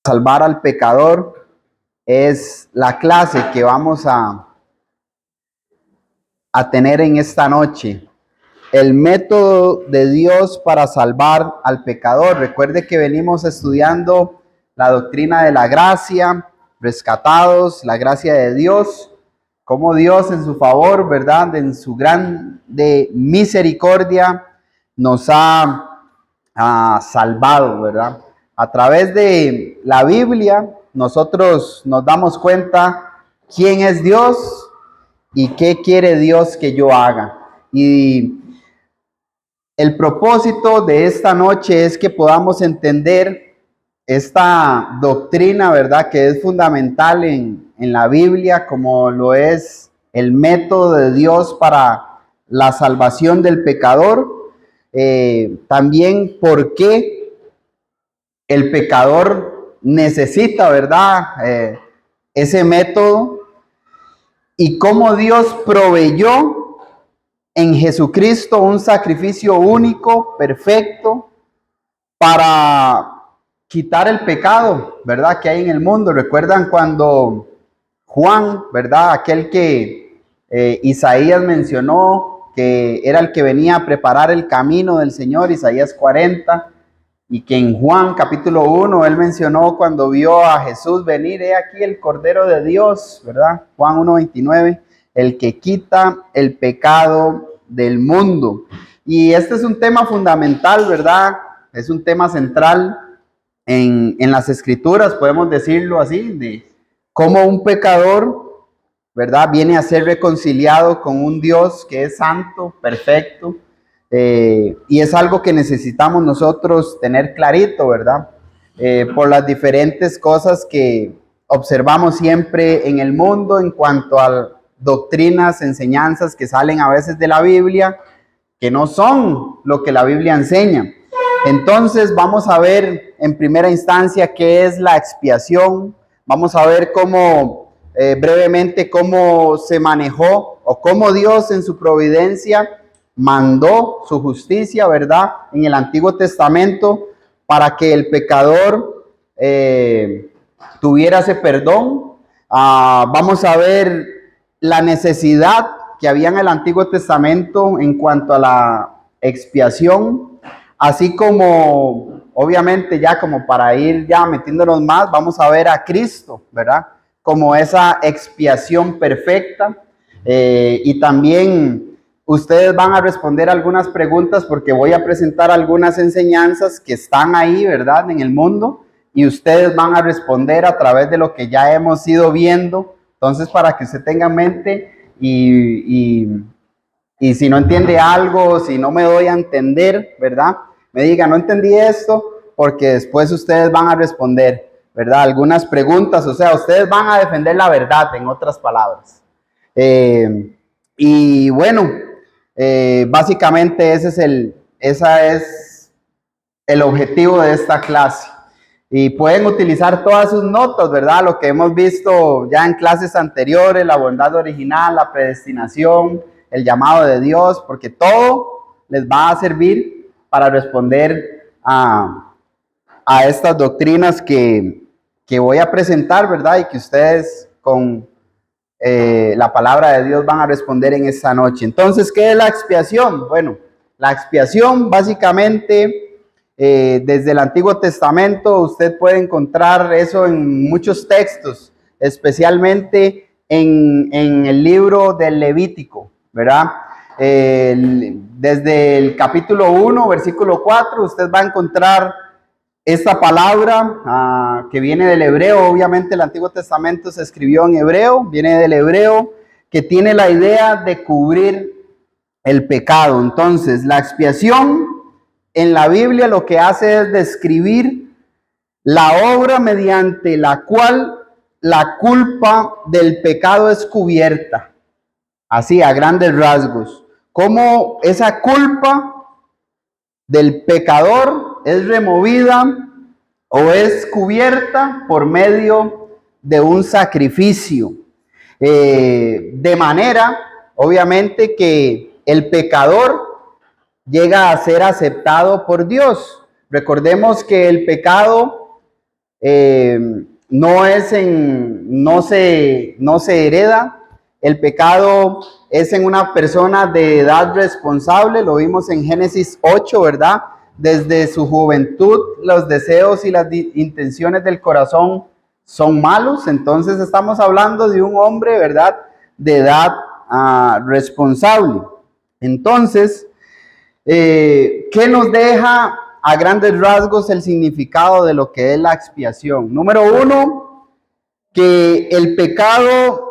Salvar al pecador es la clase que vamos a tener en esta noche. El método de Dios para salvar al pecador. Recuerde que venimos estudiando la doctrina de la gracia, rescatados, la gracia de Dios, como Dios en su favor, ¿verdad? En su grande misericordia nos ha salvado, ¿verdad? A través de la Biblia, nosotros nos damos cuenta quién es Dios y qué quiere Dios que yo haga. Y el propósito de esta noche es que podamos entender esta doctrina, ¿verdad? Que es fundamental en la Biblia, como lo es el método de Dios para la salvación del pecador. También por qué el pecador necesita, ¿verdad? Ese método y cómo Dios proveyó en Jesucristo un sacrificio único, perfecto, para quitar el pecado, ¿verdad? Que hay en el mundo. ¿Recuerdan cuando Juan, ¿verdad? Aquel que Isaías mencionó que era el que venía a preparar el camino del Señor, Isaías 40. Y que en Juan capítulo 1 él mencionó cuando vio a Jesús venir, he aquí el Cordero de Dios, ¿verdad? Juan 1:29, el que quita el pecado del mundo. Y este es un tema fundamental, ¿verdad? Es un tema central en las Escrituras, podemos decirlo así, de cómo un pecador, ¿verdad? Viene a ser reconciliado con un Dios que es santo, perfecto. Y es algo que necesitamos nosotros tener clarito, ¿verdad? Por las diferentes cosas que observamos siempre en el mundo en cuanto a doctrinas, enseñanzas que salen a veces de la Biblia, que no son lo que la Biblia enseña. Entonces vamos a ver en primera instancia qué es la expiación. Vamos a ver cómo, brevemente, cómo se manejó o cómo Dios en su providencia mandó su justicia, ¿verdad? En el Antiguo Testamento para que el pecador tuviera ese perdón. Vamos a ver la necesidad que había en el Antiguo Testamento en cuanto a la expiación, así como, obviamente ya como para ir ya metiéndonos más, vamos a ver a Cristo, ¿verdad? Como esa expiación perfecta. Y también ustedes van a responder algunas preguntas porque voy a presentar algunas enseñanzas que están ahí, ¿verdad? En el mundo, y ustedes van a responder a través de lo que ya hemos ido viendo. Entonces, para que usted tenga en mente y si no entiende algo, si no me doy a entender, ¿verdad? Me diga, no entendí esto, porque después ustedes van a responder, ¿verdad? Algunas preguntas, o sea, ustedes van a defender la verdad, en otras palabras. Y bueno, básicamente ese es el objetivo de esta clase. Y pueden utilizar todas sus notas, ¿verdad? Lo que hemos visto ya en clases anteriores, la bondad original, la predestinación, el llamado de Dios, porque todo les va a servir para responder a estas doctrinas que voy a presentar, ¿verdad? Y que ustedes con la palabra de Dios van a responder en esta noche. Entonces, ¿qué es la expiación? Bueno, la expiación básicamente desde el Antiguo Testamento usted puede encontrar eso en muchos textos, especialmente en el libro del Levítico, ¿verdad? Desde el capítulo 1, versículo 4, usted va a encontrar esta palabra que viene del hebreo. Obviamente el Antiguo Testamento se escribió en hebreo, viene del hebreo, que tiene la idea de cubrir el pecado. Entonces, la expiación en la Biblia lo que hace es describir la obra mediante la cual la culpa del pecado es cubierta, así a grandes rasgos. Cómo esa culpa del pecador es removida o es cubierta por medio de un sacrificio. De manera, obviamente, que el pecador llega a ser aceptado por Dios. Recordemos que el pecado no se hereda. El pecado es en una persona de edad responsable, lo vimos en Génesis 8, ¿verdad? Desde su juventud, los deseos y las intenciones del corazón son malos. Entonces estamos hablando de un hombre, ¿verdad? De edad responsable. Entonces, ¿qué nos deja a grandes rasgos el significado de lo que es la expiación? Número uno, que el pecado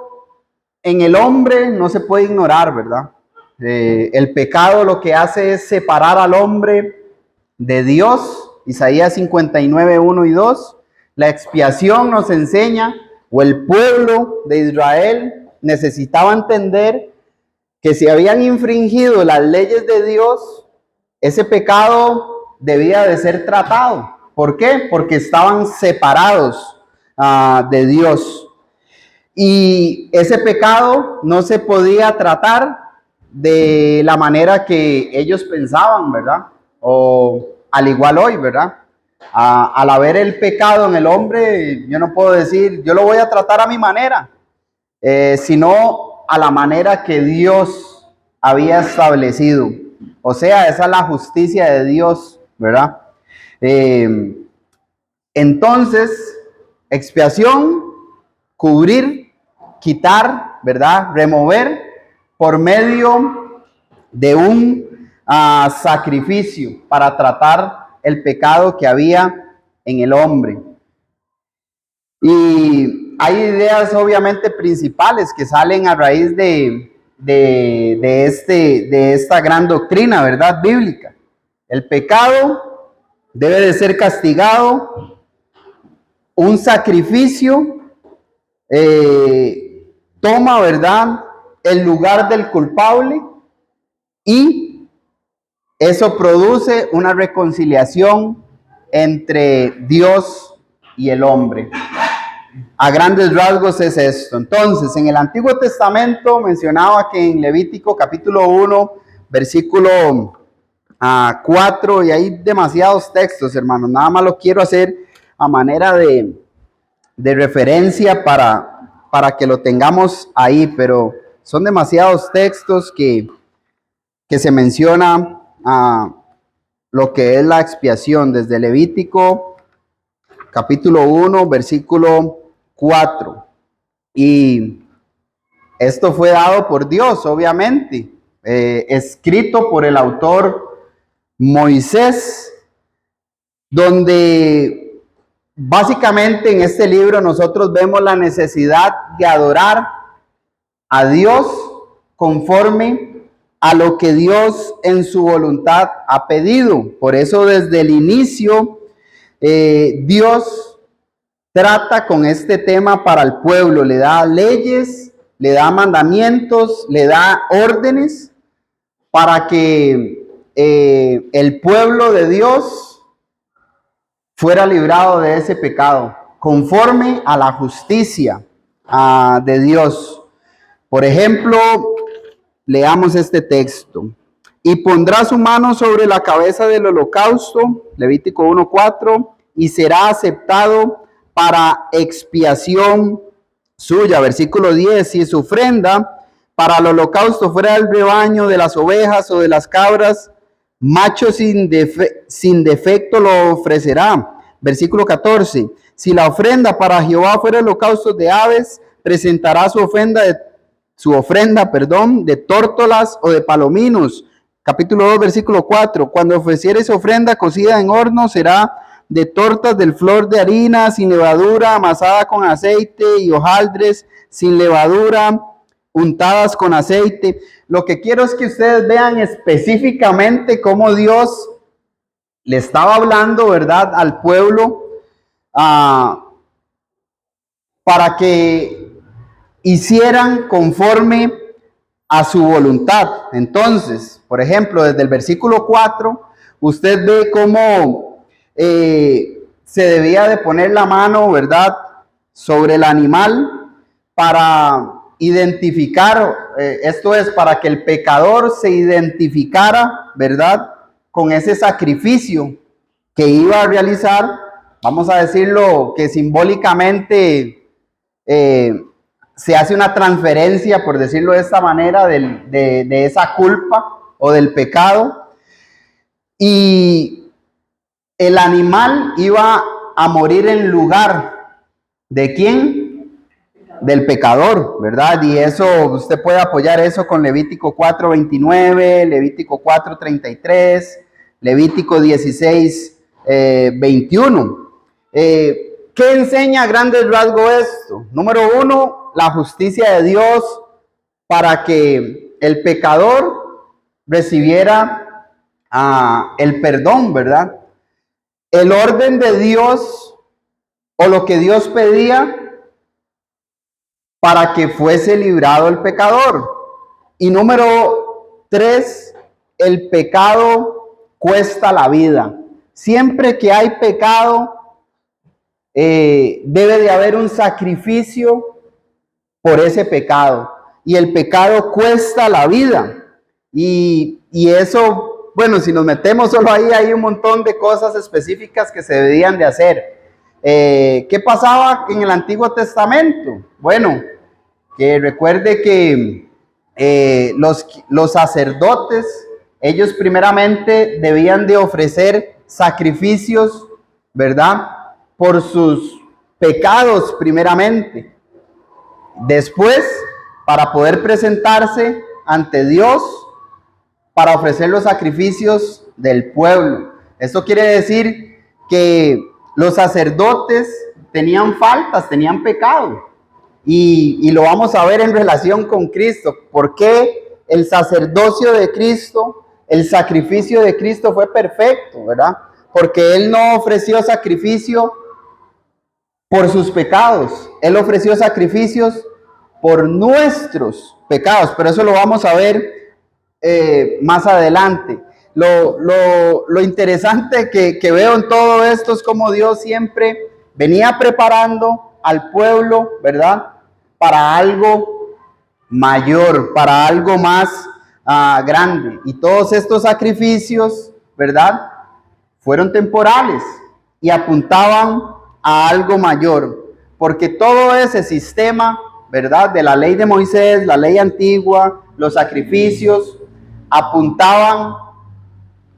en el hombre no se puede ignorar, ¿verdad? El pecado lo que hace es separar al hombre de Dios. Isaías 59, 1 y 2. La expiación nos enseña, o el pueblo de Israel necesitaba entender que si habían infringido las leyes de Dios, ese pecado debía de ser tratado. ¿Por qué? Porque estaban separados de Dios. Y ese pecado no se podía tratar de la manera que ellos pensaban, ¿verdad? O al igual hoy, ¿verdad? Al haber el pecado en el hombre, yo no puedo decir, yo lo voy a tratar a mi manera, sino a la manera que Dios había establecido. O sea, esa es la justicia de Dios, ¿verdad? Entonces, expiación, cubrir, quitar, ¿verdad? Remover por medio de un sacrificio para tratar el pecado que había en el hombre. Y hay ideas obviamente principales que salen a raíz de esta gran doctrina, ¿verdad? Bíblica. El pecado debe de ser castigado, un sacrificio toma, ¿verdad?, el lugar del culpable, y eso produce una reconciliación entre Dios y el hombre. A grandes rasgos es esto. Entonces, en el Antiguo Testamento mencionaba que en Levítico capítulo 1, versículo 4, y hay demasiados textos, hermanos, nada más lo quiero hacer a manera de referencia para que lo tengamos ahí, pero son demasiados textos que se menciona lo que es la expiación, desde Levítico capítulo 1, versículo 4. Y esto fue dado por Dios, obviamente, escrito por el autor Moisés, donde básicamente en este libro nosotros vemos la necesidad de adorar a Dios conforme a lo que Dios en su voluntad ha pedido. Por eso desde el inicio Dios trata con este tema para el pueblo, le da leyes, le da mandamientos, le da órdenes para que el pueblo de Dios fuera librado de ese pecado, conforme a la justicia de Dios. Por ejemplo, leamos este texto. Y pondrá su mano sobre la cabeza del holocausto, Levítico 1:4, y será aceptado para expiación suya. Versículo 10, si su ofrenda para el holocausto fuera el rebaño de las ovejas o de las cabras, macho sin defecto lo ofrecerá. Versículo 14, si la ofrenda para Jehová fuera el holocausto de aves, presentará su ofrenda de tórtolas o de palominos. Capítulo 2, versículo 4, cuando ofrecieres ofrenda cocida en horno, será de tortas del flor de harina, sin levadura, amasada con aceite, y hojaldres sin levadura, untadas con aceite. Lo que quiero es que ustedes vean específicamente cómo Dios le estaba hablando, ¿verdad?, al pueblo para que hicieran conforme a su voluntad. Entonces, por ejemplo, desde el versículo 4, usted ve cómo se debía de poner la mano, ¿verdad?, sobre el animal para identificar, esto es para que el pecador se identificara, ¿verdad?, con ese sacrificio que iba a realizar vamos a decirlo, que simbólicamente se hace una transferencia, por decirlo de esta manera, de esa culpa o del pecado. Y el animal iba a morir en lugar ¿de quién? Del pecador, ¿verdad? Y eso, usted puede apoyar eso con Levítico 4:29, Levítico 4:33, Levítico 16:21. ¿Qué enseña a grandes rasgos esto? Número uno, la justicia de Dios para que el pecador recibiera el perdón, ¿verdad? El orden de Dios o lo que Dios pedía para que fuese librado el pecador. Y número 3, el pecado cuesta la vida. Siempre que hay pecado, debe de haber un sacrificio por ese pecado. Y el pecado cuesta la vida. Y eso, bueno, si nos metemos solo ahí, hay un montón de cosas específicas que se debían de hacer. ¿Qué pasaba en el Antiguo Testamento? Bueno, que recuerde que los sacerdotes, ellos primeramente debían de ofrecer sacrificios, ¿verdad? Por sus pecados primeramente. Después, para poder presentarse ante Dios, para ofrecer los sacrificios del pueblo. Esto quiere decir que los sacerdotes tenían faltas, tenían pecado. Y lo vamos a ver en relación con Cristo. ¿Por qué el sacerdocio de Cristo, el sacrificio de Cristo fue perfecto, verdad? Porque Él no ofreció sacrificio por sus pecados. Él ofreció sacrificios por nuestros pecados. Pero eso lo vamos a ver más adelante. Lo interesante que veo en todo esto es como Dios siempre venía preparando al pueblo, ¿verdad? Para algo mayor, para algo más grande. Y todos estos sacrificios, ¿verdad? Fueron temporales y apuntaban a algo mayor. Porque todo ese sistema, ¿verdad? De la ley de Moisés, la ley antigua, los sacrificios, apuntaban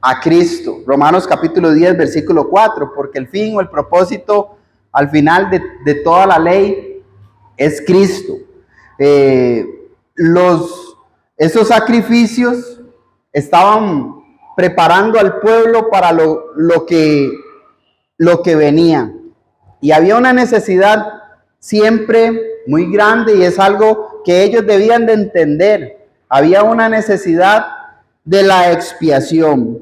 a Cristo. Romanos capítulo 10, versículo 4, porque el fin o el propósito al final de toda la ley es Cristo. Esos sacrificios estaban preparando al pueblo para lo que venía. Y había una necesidad siempre muy grande y es algo que ellos debían de entender. Había una necesidad de la expiación.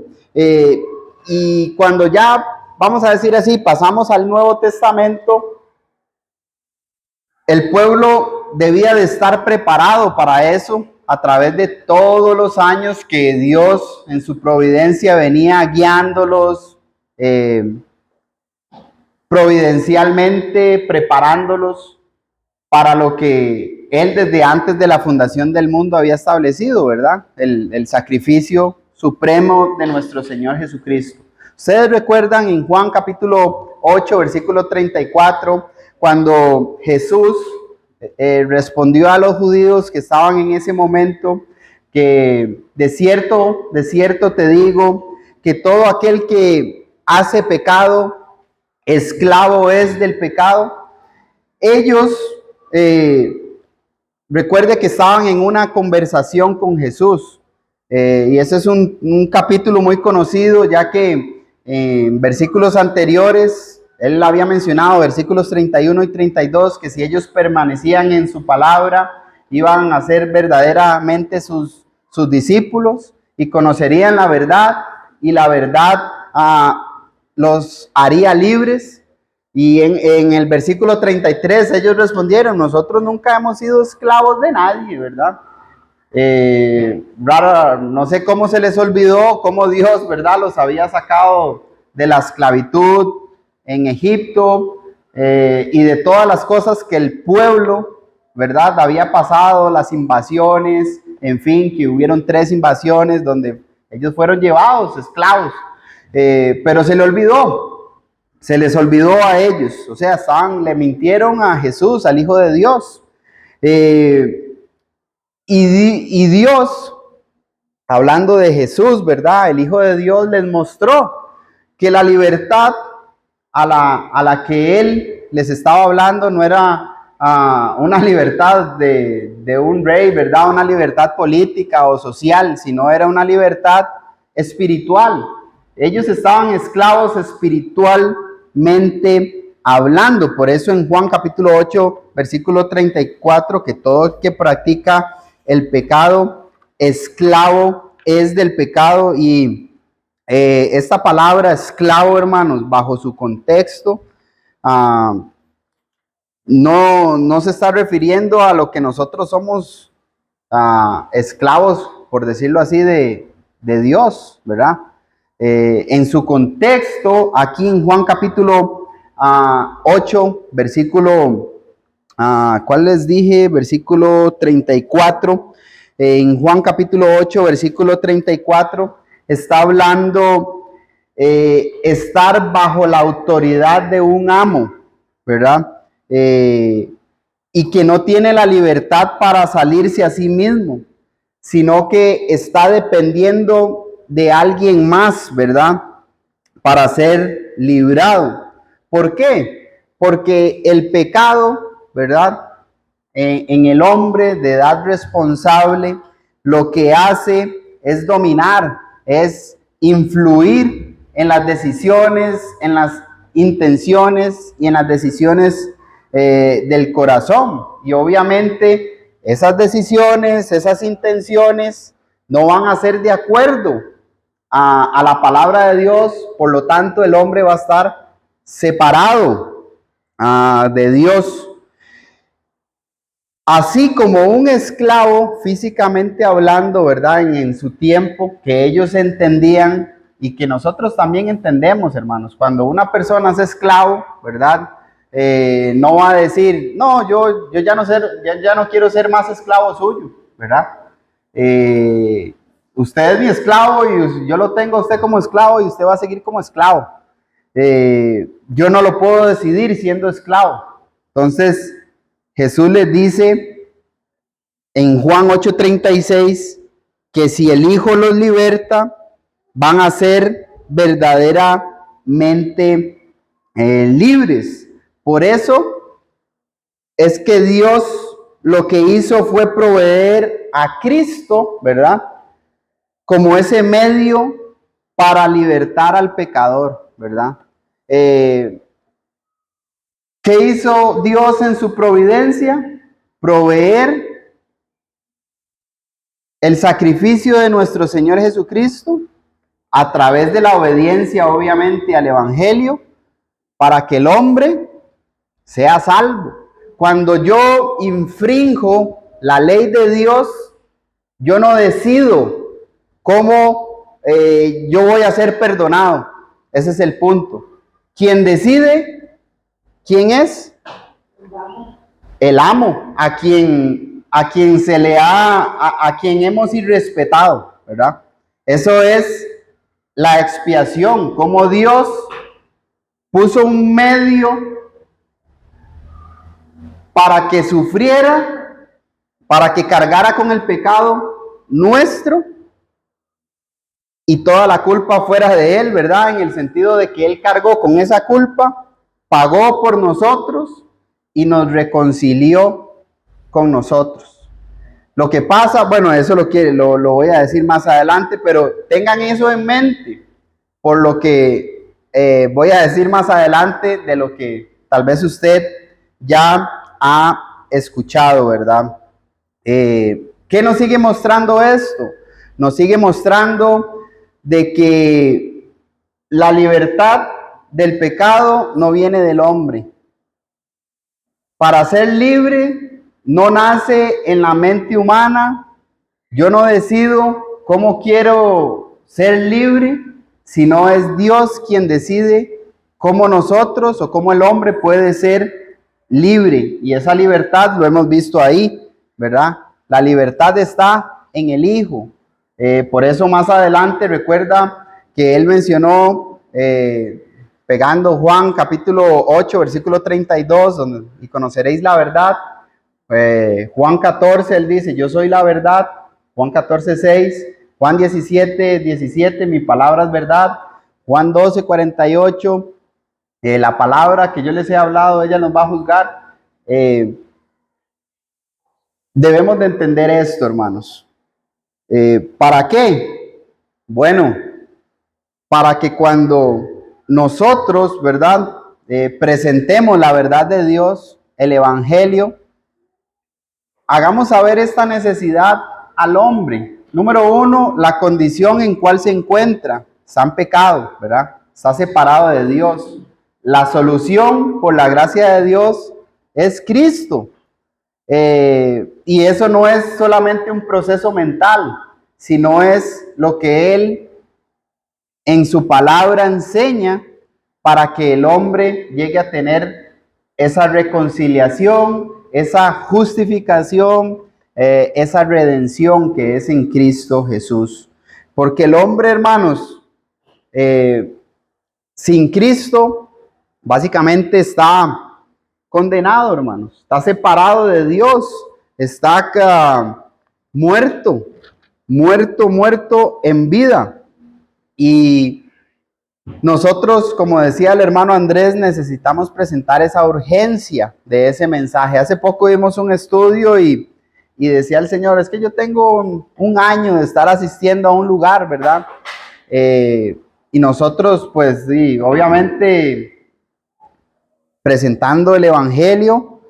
Y cuando ya, vamos a decir así, pasamos al Nuevo Testamento, el pueblo debía de estar preparado para eso a través de todos los años que Dios en su providencia venía guiándolos, providencialmente preparándolos para lo que Él desde antes de la fundación del mundo había establecido, ¿verdad? El sacrificio supremo de nuestro Señor Jesucristo. Ustedes recuerdan en Juan capítulo 8, versículo 34, cuando Jesús respondió a los judíos que estaban en ese momento, que de cierto te digo, que todo aquel que hace pecado, esclavo es del pecado. Ellos, recuerde que estaban en una conversación con Jesús, y ese es un capítulo muy conocido, ya que en versículos anteriores, él había mencionado, versículos 31 y 32, que si ellos permanecían en su palabra, iban a ser verdaderamente sus discípulos y conocerían la verdad, y la verdad los haría libres. Y en el versículo 33 ellos respondieron: nosotros nunca hemos sido esclavos de nadie, ¿verdad? No sé cómo se les olvidó, cómo Dios, ¿verdad?, los había sacado de la esclavitud en Egipto, y de todas las cosas que el pueblo, ¿verdad?, había pasado, las invasiones, en fin, que hubieron 3 invasiones donde ellos fueron llevados esclavos, pero se le olvidó. Se les olvidó a ellos, o sea, le mintieron a Jesús, al Hijo de Dios. Y Dios, hablando de Jesús, ¿verdad? El Hijo de Dios les mostró que la libertad a la que Él les estaba hablando no era una libertad de un rey, ¿verdad? Una libertad política o social, sino era una libertad espiritual. Ellos estaban esclavos espiritualmente hablando. Por eso en Juan capítulo 8, versículo 34, que todo el que practica el pecado, esclavo es del pecado. Y esta palabra esclavo, hermanos, bajo su contexto, no se está refiriendo a lo que nosotros somos esclavos, por decirlo así, de Dios, ¿verdad? En su contexto, aquí en Juan capítulo 8, versículo, ¿cuál les dije? Versículo 34. En Juan capítulo 8, versículo 34, está hablando estar bajo la autoridad de un amo, ¿verdad? Y que no tiene la libertad para salirse a sí mismo, sino que está dependiendo de alguien más, ¿verdad? Para ser librado. ¿Por qué? Porque el pecado, ¿verdad? En el hombre de edad responsable, lo que hace es dominar, es influir en las decisiones, en las intenciones y en las decisiones del corazón. Y obviamente esas decisiones, esas intenciones no van a ser de acuerdo a la palabra de Dios. Por lo tanto, el hombre va a estar separado de Dios. Así como un esclavo, físicamente hablando, ¿verdad? En su tiempo, que ellos entendían y que nosotros también entendemos, hermanos. Cuando una persona es esclavo, ¿verdad? No va a decir, no, yo ya no quiero ser más esclavo suyo, ¿verdad? Usted es mi esclavo y yo lo tengo a usted como esclavo y usted va a seguir como esclavo. Yo no lo puedo decidir siendo esclavo. Entonces, Jesús les dice en Juan 8:36 que si el Hijo los liberta, van a ser verdaderamente libres. Por eso es que Dios lo que hizo fue proveer a Cristo, ¿verdad? Como ese medio para libertar al pecador, ¿verdad? ¿Qué hizo Dios en su providencia? Proveer el sacrificio de nuestro Señor Jesucristo a través de la obediencia, obviamente, al Evangelio, para que el hombre sea salvo. Cuando yo infrinjo la ley de Dios, yo no decido cómo yo voy a ser perdonado. Ese es el punto. Quien decide, ¿quién es? El amo, a quien se le a quien hemos irrespetado, ¿verdad? Eso es la expiación, como Dios puso un medio para que sufriera, para que cargara con el pecado nuestro y toda la culpa fuera de Él, ¿verdad? En el sentido de que Él cargó con esa culpa, pagó por nosotros y nos reconcilió con nosotros. Lo que pasa, bueno, eso lo voy a decir más adelante, pero tengan eso en mente, por lo que voy a decir más adelante de lo que tal vez usted ya ha escuchado, ¿verdad? ¿Qué nos sigue mostrando esto? Nos sigue mostrando de que la libertad del pecado no viene del hombre. Para ser libre no nace en la mente humana. Yo no decido cómo quiero ser libre, sino es Dios quien decide cómo nosotros o cómo el hombre puede ser libre. Y esa libertad lo hemos visto ahí, ¿verdad? La libertad está en el Hijo. Por eso más adelante recuerda que él mencionó pegando Juan capítulo 8, versículo 32, donde, y conoceréis la verdad. Juan 14, él dice, yo soy la verdad. Juan 14, 6. Juan 17, 17, mi palabra es verdad. Juan 12, 48, la palabra que yo les he hablado, ella nos va a juzgar. Debemos de entender esto, hermanos. ¿Para qué? Bueno, para que cuando nosotros, ¿verdad? Presentemos la verdad de Dios, el Evangelio, hagamos saber esta necesidad al hombre. Número uno, la condición en cual se encuentra. Está en pecado, ¿verdad? Está separado de Dios. La solución, por la gracia de Dios, es Cristo. Y eso no es solamente un proceso mental, sino es lo que Él en su palabra enseña para que el hombre llegue a tener esa reconciliación, esa justificación, esa redención que es en Cristo Jesús. Porque el hombre, hermanos, sin Cristo, básicamente está condenado, hermanos. Está separado de Dios. Está muerto, muerto en vida. Y nosotros, como decía el hermano Andrés, necesitamos presentar esa urgencia de ese mensaje. Hace poco vimos un estudio y decía el Señor, es que yo tengo un año de estar asistiendo a un lugar, ¿verdad? Y nosotros, pues sí, obviamente presentando el Evangelio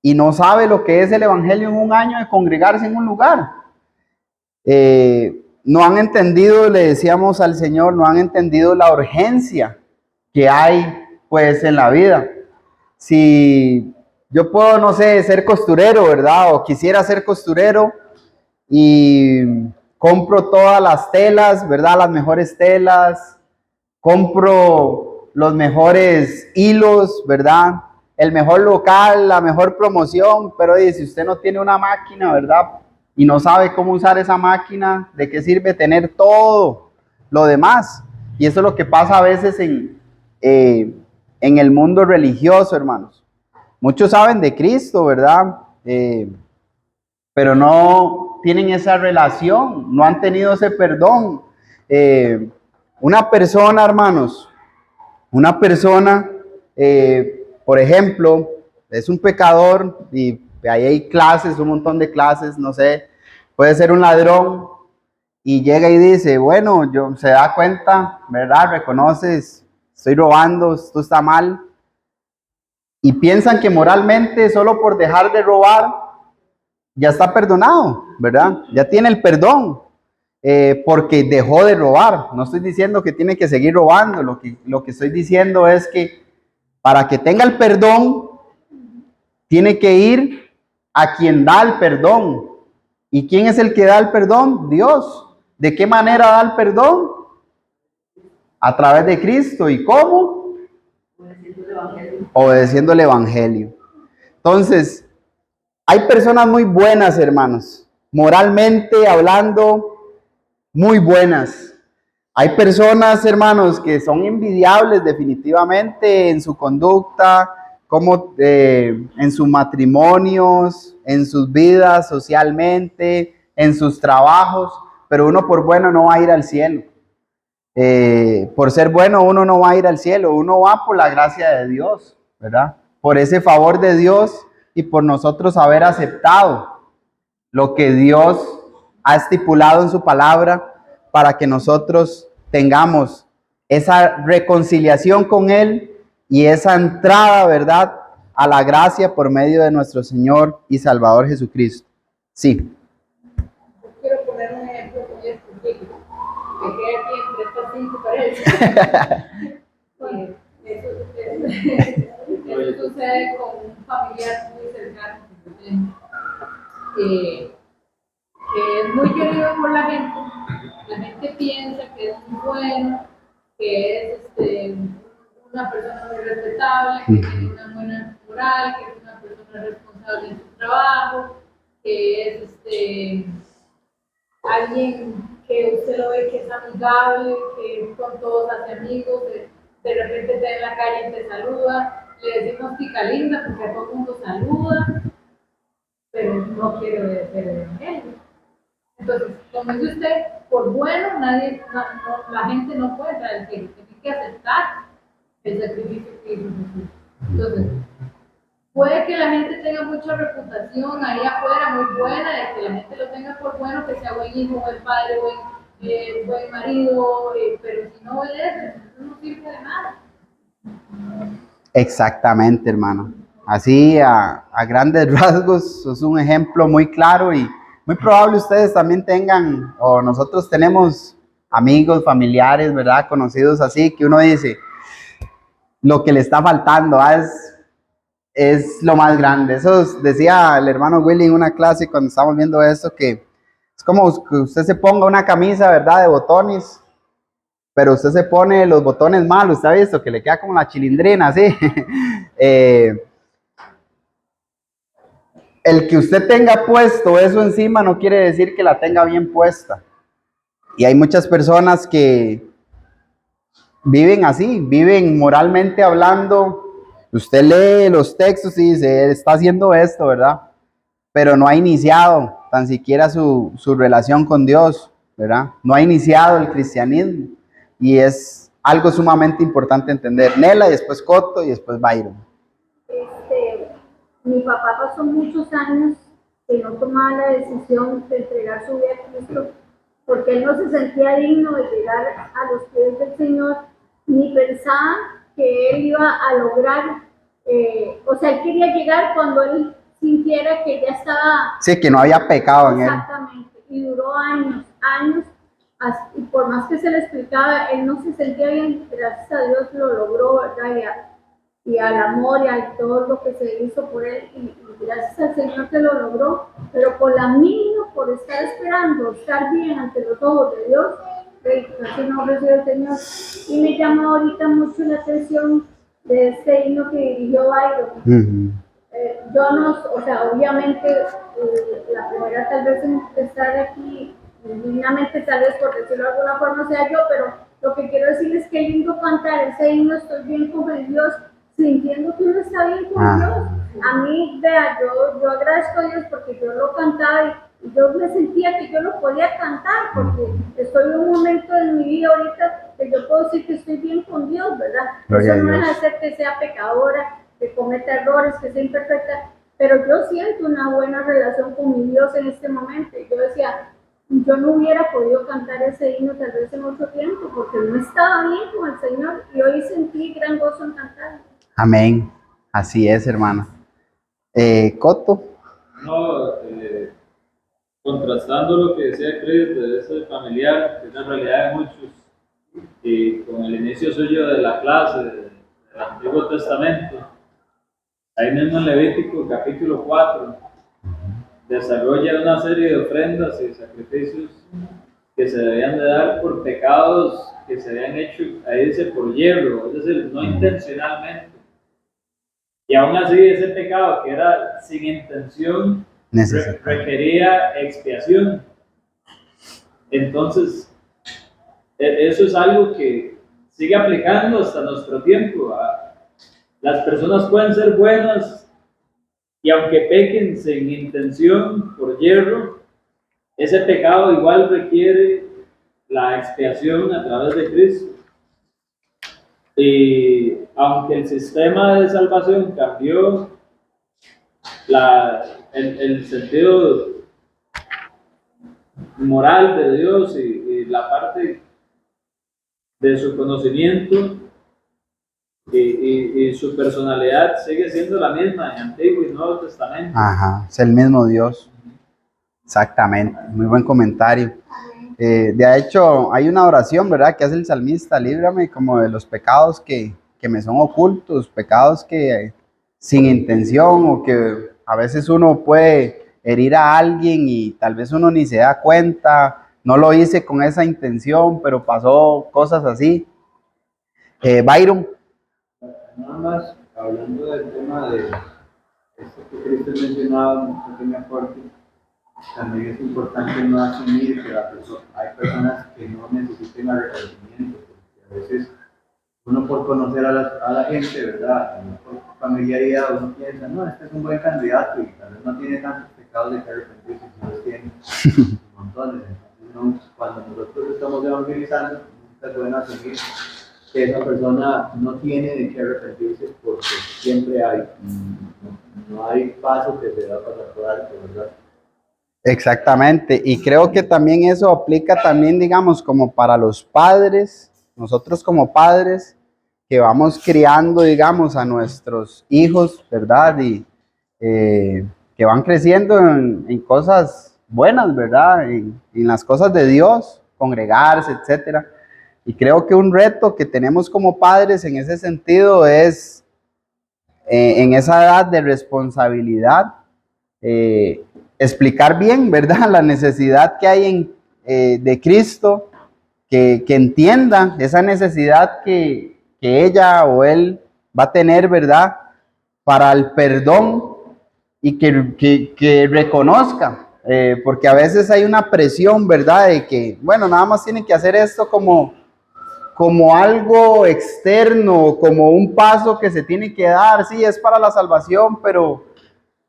y no sabe lo que es el Evangelio en un año de congregarse en un lugar. No han entendido, le decíamos al Señor, no han entendido la urgencia que hay pues en la vida. Si yo puedo, no sé, ser costurero, ¿verdad? O quisiera ser costurero y compro todas las telas, ¿verdad? Las mejores telas, compro los mejores hilos, ¿verdad? El mejor local, la mejor promoción, pero si usted no tiene una máquina, ¿verdad? Y no sabe cómo usar esa máquina, ¿de qué sirve tener todo lo demás? Y eso es lo que pasa a veces en el mundo religioso, hermanos. Muchos saben de Cristo, ¿verdad? Pero no tienen esa relación, no han tenido ese perdón. Una persona, hermanos, una persona, por ejemplo, es un pecador y ahí hay clases, un montón de clases, no sé, puede ser un ladrón y llega y dice, bueno, se da cuenta, ¿verdad? Reconoces, estoy robando, esto está mal. Y piensan que moralmente, solo por dejar de robar, ya está perdonado, ¿verdad? Ya tiene el perdón. Porque dejó de robar. No estoy diciendo que tiene que seguir robando, lo que estoy diciendo es que para que tenga el perdón, tiene que ir a quien da el perdón. ¿Y quién es el que da el perdón? Dios. ¿De qué manera da el perdón? A través de Cristo. ¿Y cómo? Obedeciendo el Evangelio. Entonces, hay personas muy buenas, hermanos, moralmente hablando, muy buenas. Hay personas, hermanos, que son envidiables definitivamente en su conducta, como en sus matrimonios, en sus vidas socialmente, en sus trabajos, pero uno por bueno no va a ir al cielo. Por ser bueno uno no va a ir al cielo, uno va por la gracia de Dios, ¿verdad? Por ese favor de Dios y por nosotros haber aceptado lo que Dios ha estipulado en su palabra para que nosotros tengamos esa reconciliación con Él y esa entrada, ¿verdad?, a la gracia por medio de nuestro Señor y Salvador Jesucristo. Sí. Quiero poner un ejemplo muy específico. Me quedé aquí entre estas 5 paredes. Eso sucede con un familiar muy cercano que es muy querido por la gente. La gente piensa que es muy bueno, que es una persona muy respetable, que tiene una buena moral, que es una persona responsable en su trabajo, que es alguien que usted lo ve que es amigable, que con todos hace amigos, de repente te ve en la calle y te saluda, le decimos tica linda porque a todo el mundo saluda, pero no quiere obedecer el evangelio. Entonces, como dice usted, por bueno, la gente no puede entrar al cielo, tiene que aceptar el sacrificio que hizo Jesús. Entonces, puede que la gente tenga mucha reputación ahí afuera, muy buena, de que la gente lo tenga por bueno, que sea buen hijo, buen padre, buen marido, pero si no obedece, eso no sirve de nada. Exactamente, hermano. Así, a grandes rasgos, es un ejemplo muy claro y muy probable ustedes también tengan, o nosotros tenemos amigos, familiares, ¿verdad? Conocidos así, que uno dice, lo que le está faltando es lo más grande. Eso decía el hermano Willy en una clase cuando estábamos viendo esto, que es como que usted se ponga una camisa, ¿verdad? De botones, pero usted se pone los botones malos, ¿usted ha visto? Que le queda como la chilindrina, así. El que usted tenga puesto eso encima no quiere decir que la tenga bien puesta. Y hay muchas personas que viven así, viven moralmente hablando. Usted lee los textos y dice, él está haciendo esto, ¿verdad? Pero no ha iniciado tan siquiera su relación con Dios, ¿verdad? No ha iniciado el cristianismo. Y es algo sumamente importante entender. Nela y después Coto y después Byron. Mi papá pasó muchos años que no tomaba la decisión de entregar su vida a Cristo porque él no se sentía digno de llegar a los pies del Señor ni pensaba que él iba a lograr, o sea, él quería llegar cuando él sintiera que ya estaba... Sí, que no había pecado en él. Exactamente, y duró años, y por más que se le explicaba, él no se sentía bien, gracias a Dios lo logró, ¿verdad? Y al amor y a todo lo que se hizo por él, y gracias al Señor que lo logró, pero por la mínima, por estar esperando, estar bien ante los ojos de Dios, casi no recibe el Señor. Y me llama ahorita mucho la atención de este himno que dirigió Byron. Yo no, o sea, obviamente, la primera tal vez en estar aquí, dignamente, tal vez por decirlo de alguna forma sea yo, pero lo que quiero decir es que lindo cantar ese himno, estoy bien con el Dios, sintiendo que uno está bien con Dios. A mí, vea, yo agradezco a Dios porque yo lo cantaba y yo me sentía que yo lo podía cantar porque estoy en un momento de mi vida ahorita que yo puedo decir que estoy bien con Dios, ¿verdad? Gloria Eso no a Dios. es hacer que sea pecadora, que cometa errores, que sea imperfecta, pero yo siento una buena relación con mi Dios en este momento. Yo decía, yo no hubiera podido cantar ese himno tal vez en otro tiempo porque no estaba bien con el Señor y hoy sentí gran gozo en cantar. Amén. Así es, hermana. Coto. No, contrastando lo que decía Chris de ese familiar, que es la realidad de muchos, y con el inicio suyo de la clase del Antiguo Testamento, ahí mismo en Levítico capítulo 4, desarrolla una serie de ofrendas y sacrificios que se debían de dar por pecados que se habían hecho, ahí dice por hierro, es decir, no intencionalmente. Y aún así ese pecado que era sin intención requería expiación. Entonces, eso es algo que sigue aplicando hasta nuestro tiempo. Las personas pueden ser buenas y aunque pequen sin intención por hierro, ese pecado igual requiere la expiación a través de Cristo. Y aunque el sistema de salvación cambió, el sentido moral de Dios y la parte de su conocimiento y su personalidad sigue siendo la misma en Antiguo y Nuevo Testamento. Ajá, es el mismo Dios. Exactamente, muy buen comentario. De hecho, hay una oración, ¿verdad? Que hace el salmista, líbrame como de los pecados que me son ocultos, pecados que sin intención o que a veces uno puede herir a alguien y tal vez uno ni se da cuenta, no lo hice con esa intención, pero pasó cosas así. Byron. Nada más, hablando del tema de esto que Cristo mencionaba, un pequeño aporte, también es importante no asumir que hay personas que no necesiten arrepentimiento, porque a veces uno por conocer a la gente, ¿verdad? Uno por familiaridad, uno piensa, no, este es un buen candidato y tal vez no tiene tantos pecados de que arrepentirse, si los tiene montones. Entonces, cuando nosotros estamos evangelizando, es bueno asumir que esa persona no tiene de qué arrepentirse porque siempre hay, no hay paso que se va a pasar por alto, ¿verdad? Exactamente, y creo que también eso aplica también, digamos, como para los padres, nosotros como padres, que vamos criando, digamos, a nuestros hijos, ¿verdad? Y que van creciendo en cosas buenas, ¿verdad? En las cosas de Dios, congregarse, etcétera. Y creo que un reto que tenemos como padres en ese sentido es, en esa edad de responsabilidad, explicar bien, ¿verdad? La necesidad que hay de Cristo, que entienda esa necesidad que ella o él va a tener, ¿verdad? Para el perdón y que reconozca, porque a veces hay una presión, ¿verdad? De que, bueno, nada más tienen que hacer esto como algo externo, como un paso que se tiene que dar, sí, es para la salvación, pero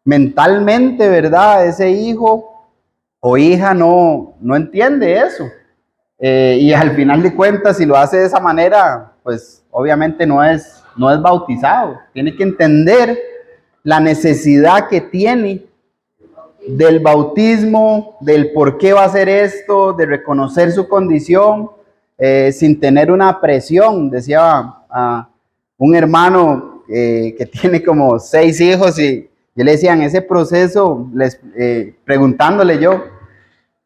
mentalmente, ¿verdad? Ese hijo o hija no entiende eso. Y al final de cuentas, si lo hace de esa manera, pues obviamente no es bautizado. Tiene que entender la necesidad que tiene del bautismo, del por qué va a hacer esto, de reconocer su condición, sin tener una presión. Decía un hermano que tiene como 6 hijos y yo le decía en ese proceso, preguntándole yo,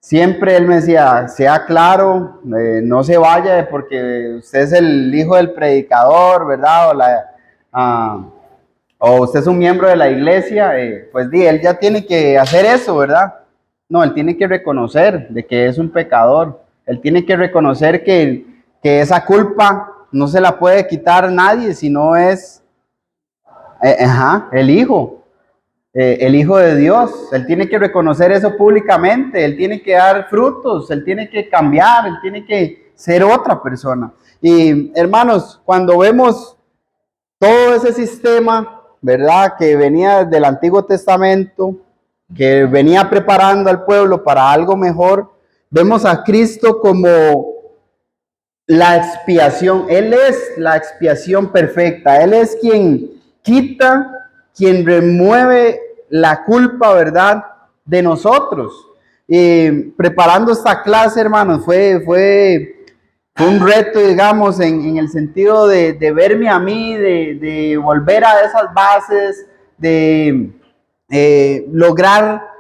siempre él me decía, sea claro, no se vaya porque usted es el hijo del predicador, ¿verdad? O usted es un miembro de la iglesia, pues él ya tiene que hacer eso, ¿verdad? No, él tiene que reconocer de que es un pecador. Él tiene que reconocer que esa culpa no se la puede quitar nadie, sino es el hijo de Dios. Él tiene que reconocer eso públicamente, él tiene que dar frutos, él tiene que cambiar, él tiene que ser otra persona. Y hermanos, cuando vemos todo ese sistema, ¿verdad? Que venía del Antiguo Testamento, que venía preparando al pueblo para algo mejor, vemos a Cristo como la expiación. Él es la expiación perfecta. Él es quien quita, quien remueve la culpa, ¿verdad? De nosotros. Preparando esta clase, hermanos, fue un reto, digamos, en el sentido de verme a mí, de volver a esas bases, de lograr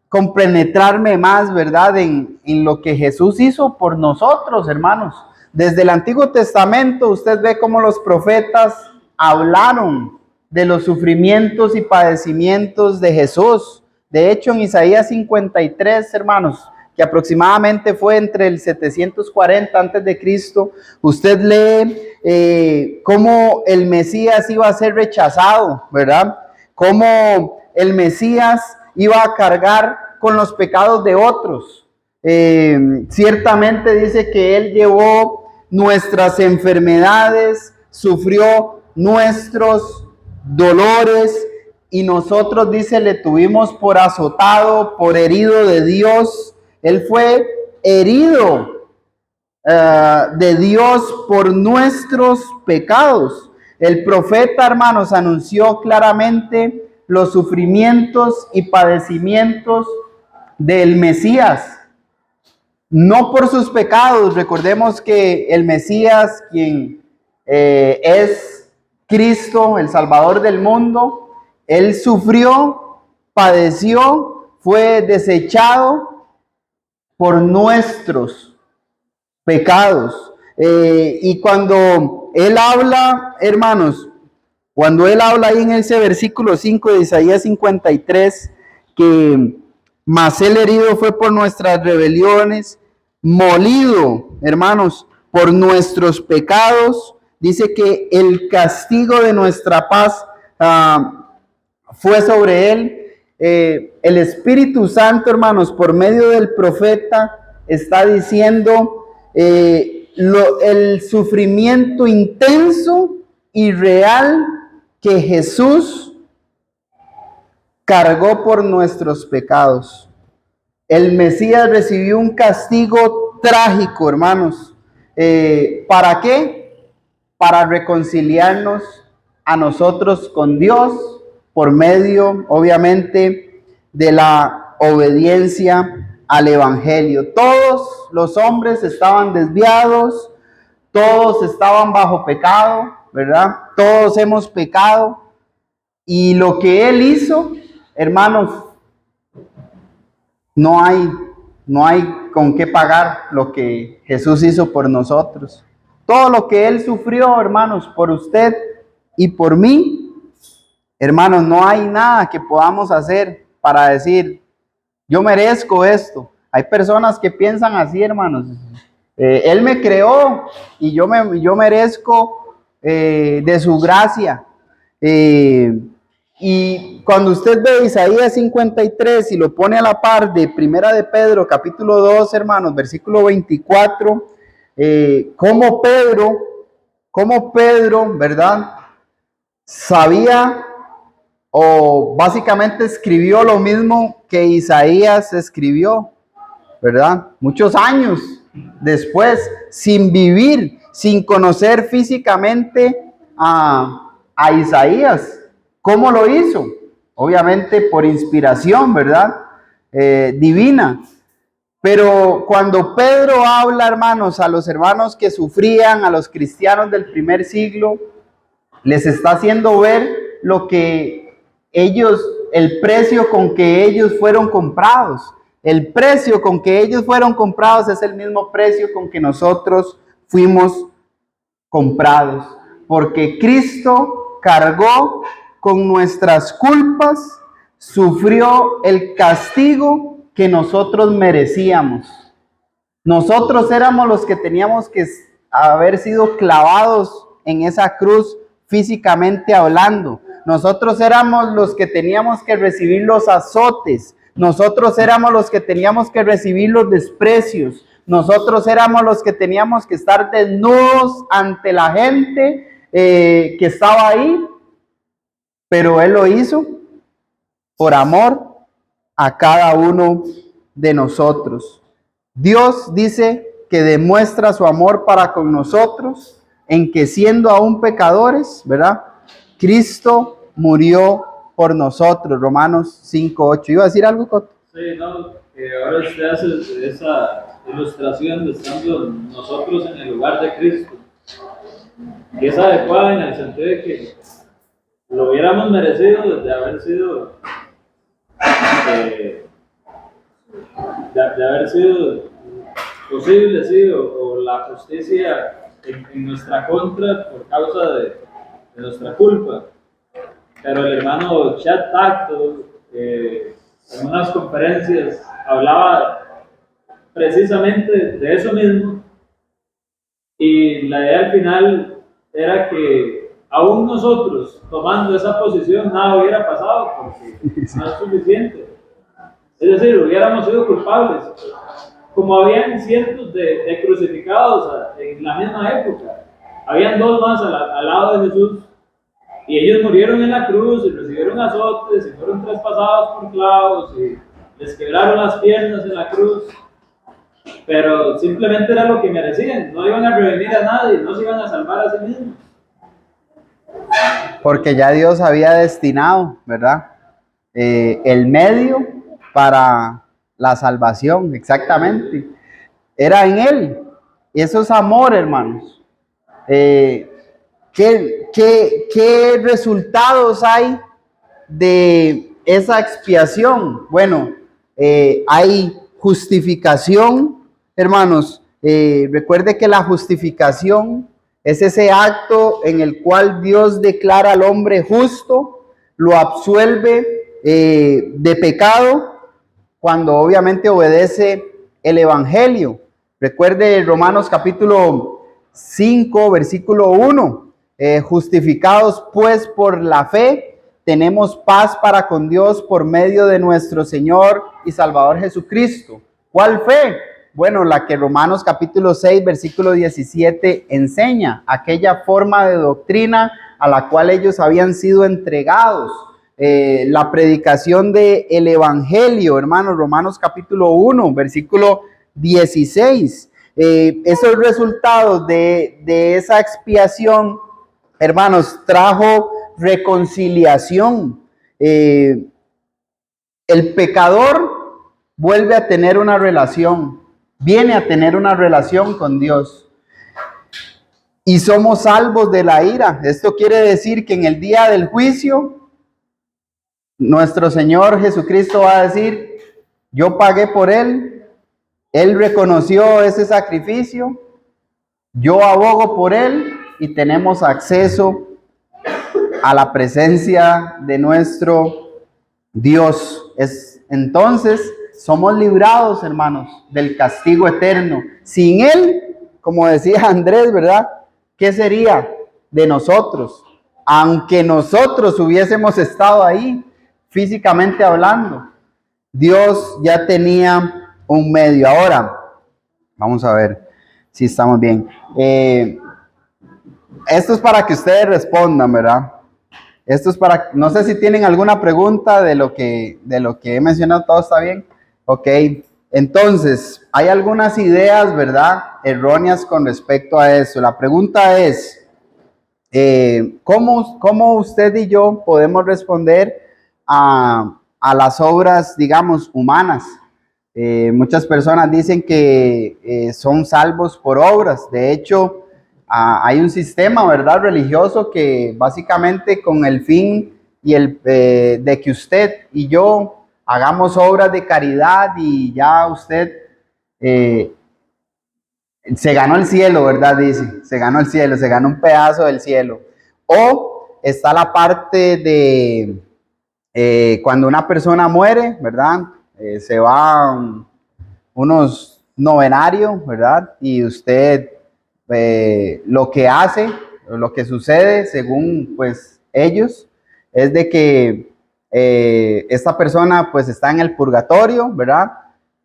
compenetrarme más, ¿verdad? En lo que Jesús hizo por nosotros, hermanos. Desde el Antiguo Testamento, usted ve cómo los profetas hablaron de los sufrimientos y padecimientos de Jesús. De hecho, en Isaías 53, hermanos, que aproximadamente fue entre el 740 antes de Cristo, usted lee cómo el Mesías iba a ser rechazado, ¿verdad? Cómo el Mesías iba a cargar con los pecados de otros. Ciertamente dice que él llevó nuestras enfermedades, sufrió nuestros dolores y nosotros, dice, le tuvimos por azotado, por herido de Dios. Él fue herido de Dios por nuestros pecados. El profeta, hermanos, anunció claramente los sufrimientos y padecimientos del Mesías. No por sus pecados. Recordemos que el Mesías, quien es Cristo, el Salvador del mundo, él sufrió, padeció, fue desechado por nuestros pecados. Y cuando él habla, hermanos, cuando él habla ahí en ese versículo 5 de Isaías 53, que mas él herido fue por nuestras rebeliones, molido, hermanos, por nuestros pecados, dice que el castigo de nuestra paz fue sobre él. El Espíritu Santo, hermanos, por medio del profeta, está diciendo el sufrimiento intenso y real que Jesús cargó por nuestros pecados. El Mesías recibió un castigo trágico, hermanos. ¿Para qué? Para reconciliarnos a nosotros con Dios por medio, obviamente, de la obediencia al Evangelio. Todos los hombres estaban desviados, todos estaban bajo pecado, ¿verdad? Todos hemos pecado. Y lo que Él hizo, hermanos, no hay con qué pagar lo que Jesús hizo por nosotros. Todo lo que Él sufrió, hermanos, por usted y por mí, hermanos, no hay nada que podamos hacer para decir, yo merezco esto. Hay personas que piensan así, hermanos. Él me creó y yo merezco de su gracia. Y cuando usted ve Isaías 53 y lo pone a la par de Primera de Pedro, capítulo 2, hermanos, versículo 24, como Pedro, ¿verdad? Sabía o básicamente escribió lo mismo que Isaías escribió, ¿verdad? Muchos años después, sin vivir, sin conocer físicamente a Isaías. ¿Cómo lo hizo? Obviamente por inspiración, ¿verdad? Divina. Pero cuando Pedro habla, hermanos, a los hermanos que sufrían, a los cristianos del primer siglo, les está haciendo ver lo que ellos, el precio con que ellos fueron comprados. El precio con que ellos fueron comprados es el mismo precio con que nosotros fuimos comprados. Porque Cristo cargó con nuestras culpas, sufrió el castigo que nosotros merecíamos. Nosotros éramos los que teníamos que haber sido clavados en esa cruz físicamente hablando. Nosotros éramos los que teníamos que recibir los azotes. Nosotros éramos los que teníamos que recibir los desprecios. Nosotros éramos los que teníamos que estar desnudos ante la gente que estaba ahí. Pero Él lo hizo por amor a cada uno de nosotros. Dios dice que demuestra su amor para con nosotros en que siendo aún pecadores, ¿verdad? Cristo murió por nosotros. Romanos 5:8. ¿Iba a decir algo, Coto? Sí, no, ahora usted hace esa ilustración de estando nosotros en el lugar de Cristo. Y es adecuada en el sentido de que lo hubiéramos merecido de haber sido de haber sido posible, sí, o la justicia en nuestra contra por causa de nuestra culpa. Pero el hermano Chad Tacto en unas conferencias hablaba precisamente de eso mismo, y la idea al final era que aún nosotros, tomando esa posición, nada hubiera pasado, porque no es suficiente. Es decir, hubiéramos sido culpables. Como habían cientos de crucificados en la misma época, habían dos más al lado de Jesús, y ellos murieron en la cruz, y recibieron azotes, y fueron traspasados por clavos, y les quebraron las piernas en la cruz. Pero simplemente era lo que merecían. No iban a redimir a nadie, no se iban a salvar a sí mismos. Porque ya Dios había destinado, ¿verdad? El medio para la salvación, exactamente. Era en Él. Y eso es amor, hermanos. ¿Qué resultados hay de esa expiación? Bueno, hay justificación, hermanos. Recuerde que la justificación es ese acto en el cual Dios declara al hombre justo, lo absuelve de pecado, cuando obviamente obedece el Evangelio. Recuerde Romanos capítulo 5, versículo 1. Justificados pues por la fe, tenemos paz para con Dios por medio de nuestro Señor y Salvador Jesucristo. ¿Cuál fe? Bueno, la que Romanos capítulo 6, versículo 17 enseña, aquella forma de doctrina a la cual ellos habían sido entregados. La predicación del Evangelio, hermanos, Romanos capítulo 1, versículo 16. Esos resultados de esa expiación, hermanos, trajo reconciliación. El pecador vuelve a tener una relación, viene a tener una relación con Dios. Y somos salvos de la ira. Esto quiere decir que en el día del juicio, nuestro Señor Jesucristo va a decir, yo pagué por Él, Él reconoció ese sacrificio, yo abogo por Él y tenemos acceso a la presencia de nuestro Dios. Entonces, somos librados, hermanos, del castigo eterno. Sin Él, como decía Andrés, ¿verdad? ¿Qué sería de nosotros? Aunque nosotros hubiésemos estado ahí, físicamente hablando, Dios ya tenía un medio. Ahora, vamos a ver si estamos bien. Esto es para que ustedes respondan, ¿verdad? Esto es para, no sé si tienen alguna pregunta de lo que he mencionado, ¿todo está bien? Ok, entonces, hay algunas ideas, ¿verdad? Erróneas con respecto a eso. La pregunta es, ¿cómo usted y yo podemos responder a las obras, digamos, humanas? Muchas personas dicen que son salvos por obras. De hecho, hay un sistema, ¿verdad?, religioso que básicamente con el fin y de que usted y yo hagamos obras de caridad y ya usted se ganó el cielo, ¿verdad? Dice, se ganó el cielo, se ganó un pedazo del cielo. O está la parte de cuando una persona muere, ¿verdad? Se va unos novenarios, ¿verdad? Y usted lo que hace, lo que sucede, según pues ellos, es de que esta persona pues está en el purgatorio, ¿verdad?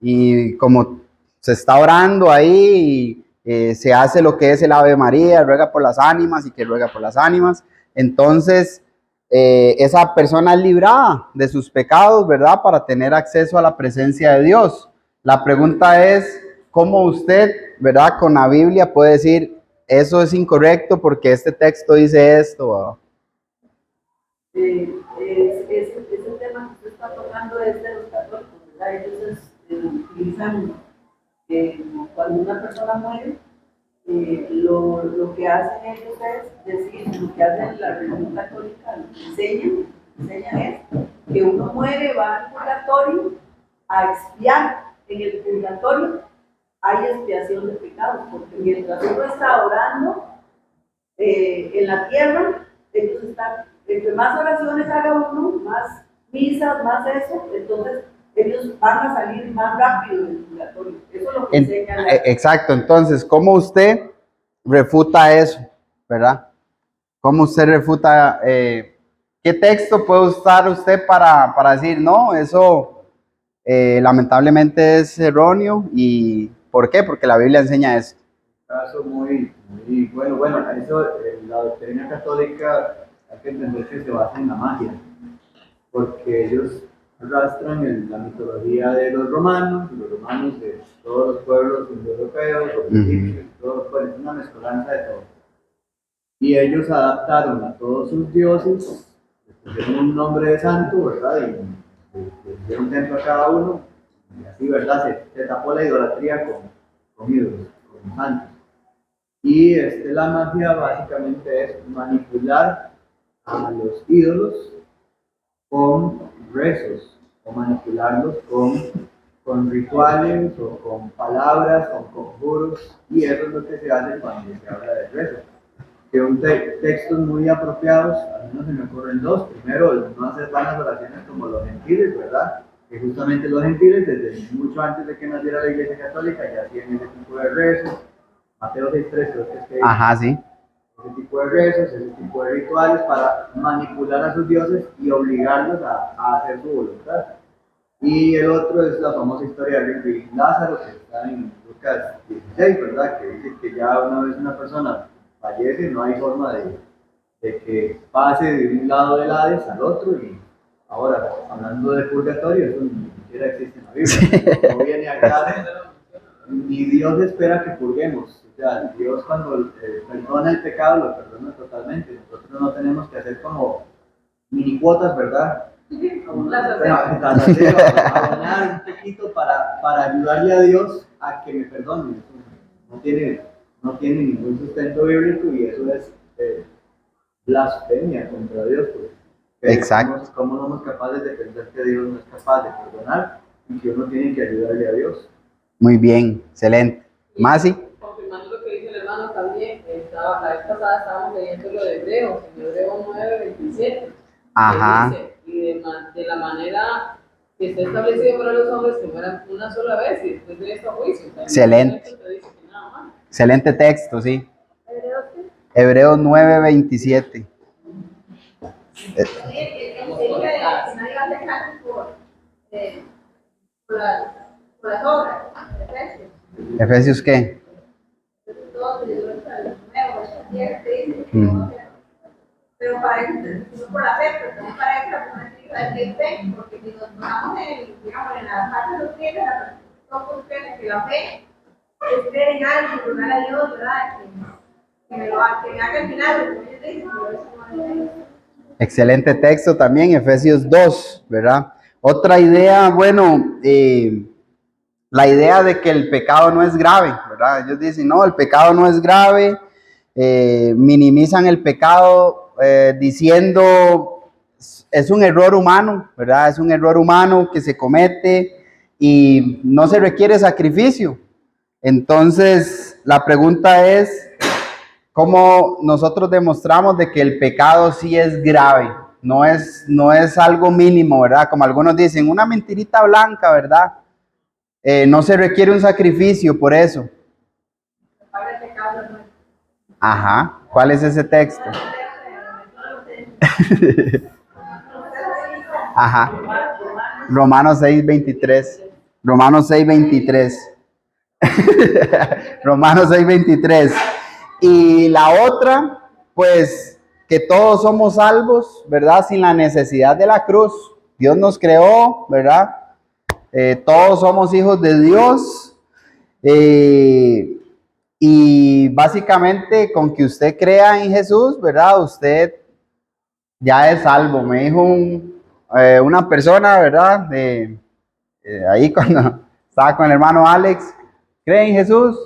Y como se está orando ahí, se hace lo que es el Ave María, ruega por las ánimas y que ruega por las ánimas. Entonces, esa persona es librada de sus pecados, ¿verdad? Para tener acceso a la presencia de Dios. La pregunta es, ¿cómo usted, verdad, con la Biblia puede decir, eso es incorrecto porque este texto dice esto? Ese tema que usted está tocando es de los católicos, ¿verdad? Ellos utilizan, cuando una persona muere, lo que hacen ellos es decir, lo que hacen la religión católica, lo que enseñan es que uno muere, va al purgatorio a expiar. En el purgatorio hay expiación de pecados, porque mientras uno está orando en la tierra, ellos están, entre más oraciones haga uno, más misas, más eso, entonces ellos van a salir más rápido del purgatorio. Eso es lo que enseña Exacto, entonces, ¿cómo usted refuta eso, verdad? ¿Cómo usted refuta, qué texto puede usar usted para decir, no, eso lamentablemente es erróneo? ¿Y por qué? Porque la Biblia enseña eso. Caso muy bueno, eso, la doctrina católica hay que entender que se basa en la magia, porque ellos arrastran la mitología de los romanos de todos los pueblos indoeuropeos, los egipcios, todos los pueblos, es una mezcolanza de todo. Y ellos adaptaron a todos sus dioses, les pusieron un nombre de santo, ¿verdad? Y les dieron un templo a cada uno, y así, ¿verdad? Se tapó la idolatría con ídolos, con santos. Y la magia básicamente es manipular a los ídolos con rezos, o manipularlos con rituales o con palabras, con conjuros, y eso es lo que se hace cuando se habla de rezos. Que son textos muy apropiados, al menos se me ocurren dos. Primero, no hacer vanas oraciones como los gentiles, ¿verdad? Que justamente los gentiles, desde mucho antes de que naciera la Iglesia Católica, ya hacían ese tipo de rezos. Mateo 6:3 creo que es que Ajá, sí. ese tipo de rezos, ese tipo de rituales para manipular a sus dioses y obligarlos a hacer su voluntad. Y el otro es la famosa historia de Rick y Lázaro, que está en Lucas 16, ¿verdad? Que dice que ya una vez una persona fallece, no hay forma de que pase de un lado del Hades al otro. Y ahora, hablando de purgatorio, eso ni siquiera existe en la Biblia. No viene acá, ni Dios espera que purguemos. O sea, Dios cuando perdona el pecado, lo perdona totalmente. Nosotros no tenemos que hacer como mini cuotas, ¿verdad? Abonar un poquito para ayudarle a Dios a que me perdone. Eso no tiene ningún sustento bíblico y eso es blasfemia contra Dios. Pues. Exacto. ¿Cómo no somos capaces de pensar que Dios no es capaz de perdonar y que uno tiene que ayudarle a Dios? Muy bien, excelente. Masi. Confirmando lo que dice el hermano también, la vez pasada estábamos leyendo lo de Hebreos, en Hebreos 9:27. Ajá. Y de la manera que está establecido para los hombres que mueran una sola vez y después de esto juicio. Excelente. Excelente texto, sí. Hebreos 9:27. Por las obras. Efesios qué? Pero para eso, no por la fe, pero también para eso la persona tiene que fe, porque si nos ponemos digamos, en la parte de los fieles, todos creen que la fe es creer en algo, rogar a Dios, ¿verdad? Que me haga el milagro, como ellos dicen, pero eso no es Dios. Excelente texto también, Efesios 2, ¿verdad? Otra idea, bueno, la idea de que el pecado no es grave, ¿verdad? Ellos dicen, no, el pecado no es grave, minimizan el pecado diciendo, es un error humano, ¿verdad? Es un error humano que se comete y no se requiere sacrificio. Entonces, la pregunta es, ¿cómo nosotros demostramos de que el pecado sí es grave? No es algo mínimo, ¿verdad? Como algunos dicen, una mentirita blanca, ¿verdad? No se requiere un sacrificio por eso. Ajá. ¿Cuál es ese texto? Ajá. Romanos 6:23. Romanos 6:23. Romanos 6:23. Y la otra, pues, que todos somos salvos, ¿verdad? Sin la necesidad de la cruz. Dios nos creó, ¿verdad? Todos somos hijos de Dios. Y básicamente con que usted crea en Jesús, ¿verdad? Usted ya es salvo. Me dijo una persona, ¿verdad? Ahí cuando estaba con el hermano Alex, ¿cree en Jesús?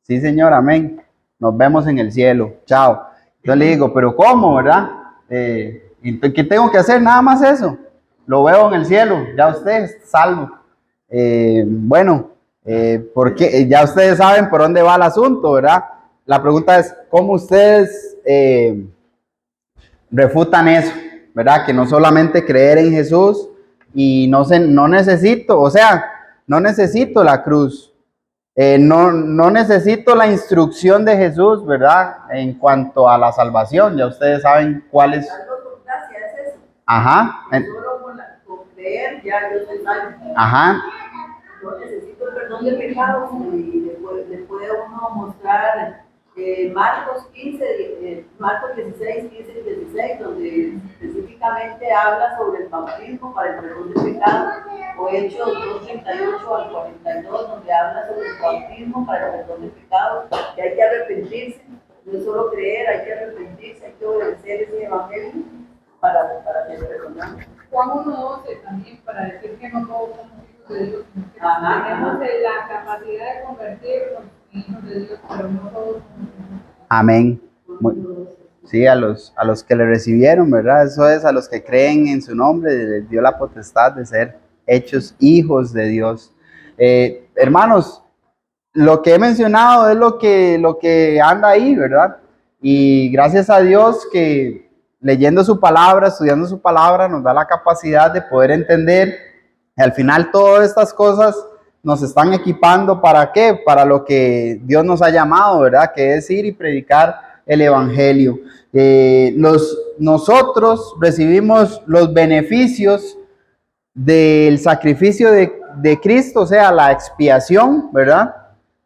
Sí, señor, amén. Nos vemos en el cielo. Chao. Yo le digo, ¿pero cómo, verdad? ¿Qué tengo que hacer? Nada más eso. Lo veo en el cielo. Ya usted es salvo. Porque ya ustedes saben por dónde va el asunto, ¿verdad? La pregunta es, ¿cómo ustedes refutan eso? ¿Verdad? Que no solamente creer en Jesús y no necesito, o sea, no necesito la cruz. No necesito la instrucción de Jesús, ¿verdad? En cuanto a la salvación, ya ustedes saben cuál es. Ajá. Solo con creer ya yo soy salvo. Ajá. No necesito el perdón de pecados y le puede uno mostrar Marcos 16, 15 y 16, donde específicamente habla sobre el bautismo para el perdón de pecados, o Hechos 2:38 al 42, donde habla sobre el bautismo para el perdón de pecados, que hay que arrepentirse, no es solo creer, hay que arrepentirse, hay que obedecer ese evangelio para ser perdonados. Juan 1:12 también, para decir que no todos somos hijos de Dios, sino que tenemos la capacidad de convertirnos en hijos de Dios, pero no todos somos hijos de Dios. Amén. Sí, a los que le recibieron, ¿verdad? Eso es, a los que creen en su nombre, les dio la potestad de ser hechos hijos de Dios. Hermanos, lo que he mencionado es lo que anda ahí, ¿verdad? Y gracias a Dios que leyendo su palabra, estudiando su palabra, nos da la capacidad de poder entender. Y al final todas estas cosas nos están equipando, ¿para qué? Para lo que Dios nos ha llamado, ¿verdad? Que es ir y predicar el evangelio. Nosotros recibimos los beneficios del sacrificio de Cristo, o sea, la expiación, ¿verdad?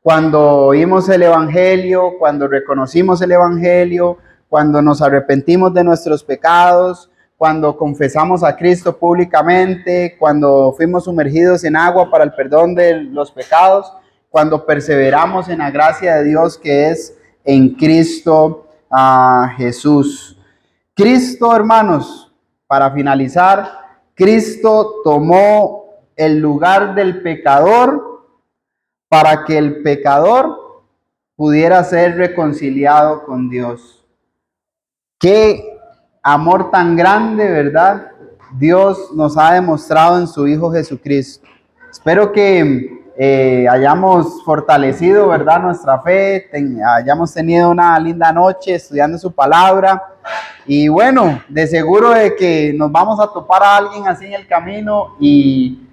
Cuando oímos el Evangelio, cuando reconocimos el Evangelio, cuando nos arrepentimos de nuestros pecados, cuando confesamos a Cristo públicamente, cuando fuimos sumergidos en agua para el perdón de los pecados, cuando perseveramos en la gracia de Dios que es en Cristo Jesús. Cristo, hermanos, para finalizar, Cristo tomó el lugar del pecador para que el pecador pudiera ser reconciliado con Dios. Qué amor tan grande, ¿verdad? Dios nos ha demostrado en su Hijo Jesucristo. Espero que hayamos fortalecido, ¿verdad?, nuestra fe, hayamos tenido una linda noche estudiando su palabra. Y bueno, de seguro de que nos vamos a topar a alguien así en el camino y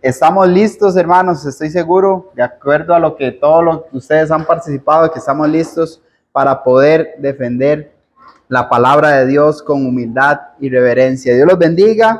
estamos listos, hermanos, estoy seguro, de acuerdo a todo lo que ustedes han participado, que estamos listos para poder defender la palabra de Dios con humildad y reverencia. Dios los bendiga.